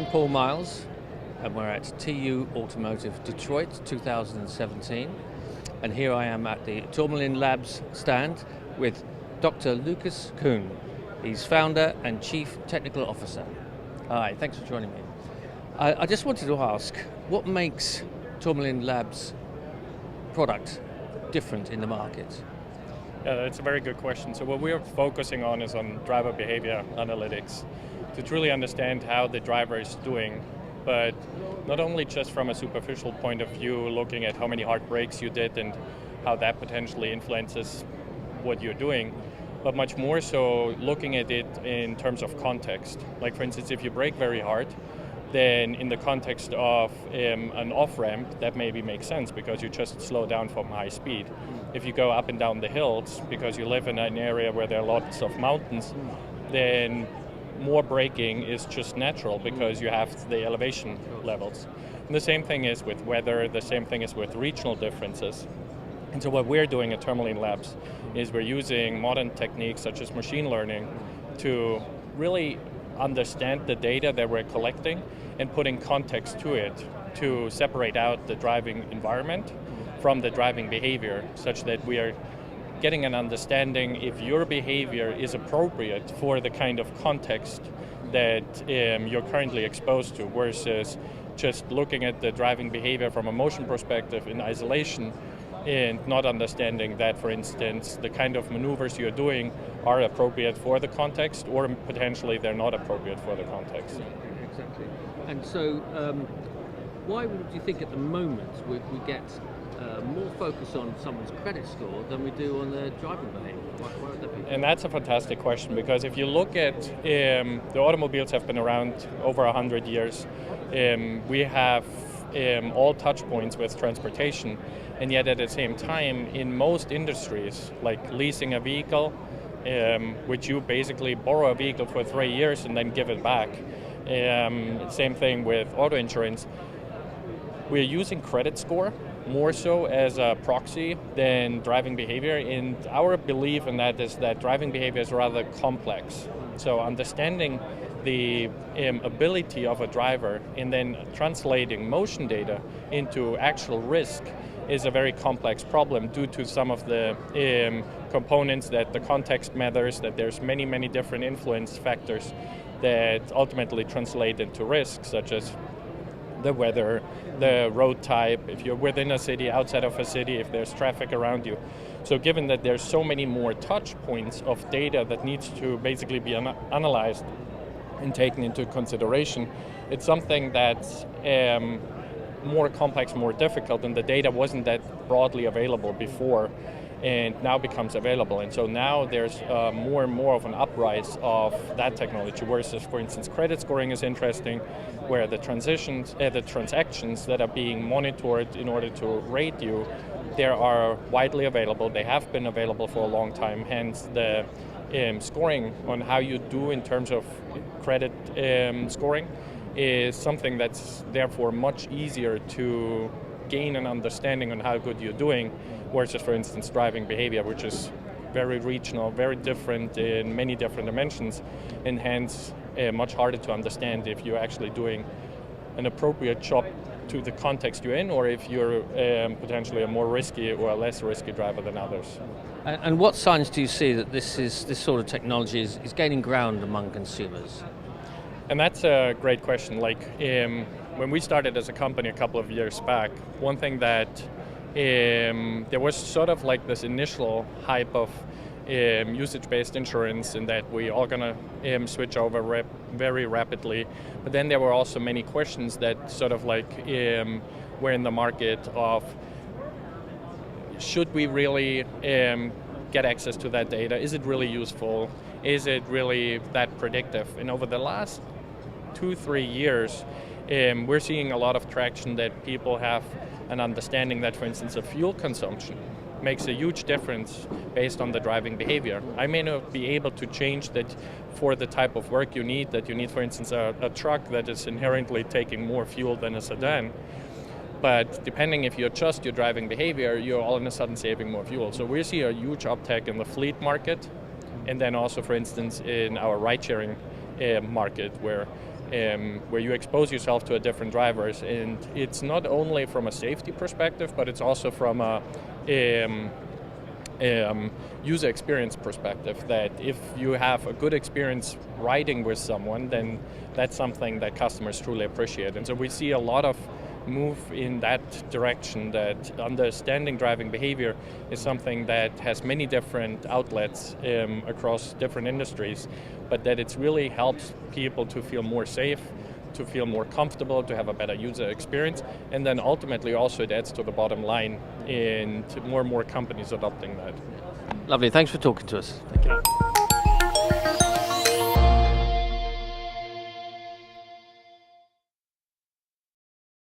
I'm Paul Miles, and we're at TU-Automotive Detroit 2017. And here I am at the Tourmaline Labs stand with Dr. LuKas Kuhn. He's founder and chief technical officer. Hi, thanks for joining me. I just wanted to ask, what makes Tourmaline Labs product different in the market? Yeah, that's a very good question. So what we're focusing on is on driver behavior analytics to truly understand how the driver is doing, but not only just from a superficial point of view, looking at how many hard brakes you did and how that potentially influences what you're doing, but much more so looking at it in terms of context. Like for instance, if you brake very hard, then in the context of an off-ramp, that maybe makes sense because you just slow down from high speed. If you go up and down the hills, because you live in an area where there are lots of mountains, then more braking is just natural because you have the elevation levels. And the same thing is with weather, the same thing is with regional differences. And so what we're doing at Tourmaline Labs is we're using modern techniques such as machine learning to really understand the data that we're collecting and putting context to it to separate out the driving environment from the driving behavior, such that we are getting an understanding if your behavior is appropriate for the kind of context that you're currently exposed to, versus just looking at the driving behavior from a motion perspective in isolation and not understanding that, for instance, the kind of maneuvers you're doing are appropriate for the context, or potentially they're not appropriate for the context. Exactly. And so, why would you think at the moment we get more focus on someone's credit score than we do on their driving behavior? Why would that be? And that's a fantastic question, because if you look at the automobiles have been around over 100 years. We have all touch points with transportation, and yet at the same time, in most industries, like leasing a vehicle, which you basically borrow a vehicle for 3 years and then give it back. Same thing with auto insurance. We're using credit score more so as a proxy than driving behavior, and our belief in that is that driving behavior is rather complex. So understanding the ability of a driver and then translating motion data into actual risk is a very complex problem due to some of the components that the context matters, that there's many different influence factors that ultimately translate into risk, such as the weather, the road type, if you're within a city, outside of a city, if there's traffic around you. So given that there's so many more touch points of data that needs to basically be analyzed and taken into consideration, it's something that's more complex, more difficult, and the data wasn't that broadly available before and now becomes available. And so now there's more and more of an uprise of that technology, versus, for instance, credit scoring is interesting, where the transactions that are being monitored in order to rate you, they are widely available. They have been available for a long time, hence the scoring on how you do in terms of credit scoring is something that's therefore much easier to gain an understanding on how good you're doing, versus, for instance, driving behavior, which is very regional, very different in many different dimensions, and hence much harder to understand if you're actually doing an appropriate job to the context you're in, or if you're potentially a more risky or a less risky driver than others. And what signs do you see that this sort of technology is gaining ground among consumers? And that's a great question. Like when we started as a company a couple of years back, one thing that there was sort of like this initial hype of usage-based insurance, and that we all gonna switch over very rapidly. But then there were also many questions that sort of like were in the market of, should we really get access to that data? Is it really useful? Is it really that predictive? And over the last 2-3 years, we're seeing a lot of traction that people have an understanding that, for instance, a fuel consumption makes a huge difference based on the driving behavior. I may not be able to change that for the type of work you need, for instance, a truck that is inherently taking more fuel than a sedan. But depending if you adjust your driving behavior, you're all of a sudden saving more fuel. So we see a huge uptake in the fleet market, and then also, for instance, in our ride-sharing market, where where you expose yourself to different drivers, and it's not only from a safety perspective, but it's also from a user experience perspective, that if you have a good experience riding with someone, then that's something that customers truly appreciate. And so we see a lot of move in that direction, that understanding driving behavior is something that has many different outlets across different industries, but that it really helps people to feel more safe, to feel more comfortable, to have a better user experience, and then ultimately also it adds to the bottom line in more and more companies adopting that. Lovely, thanks for talking to us. Thank you.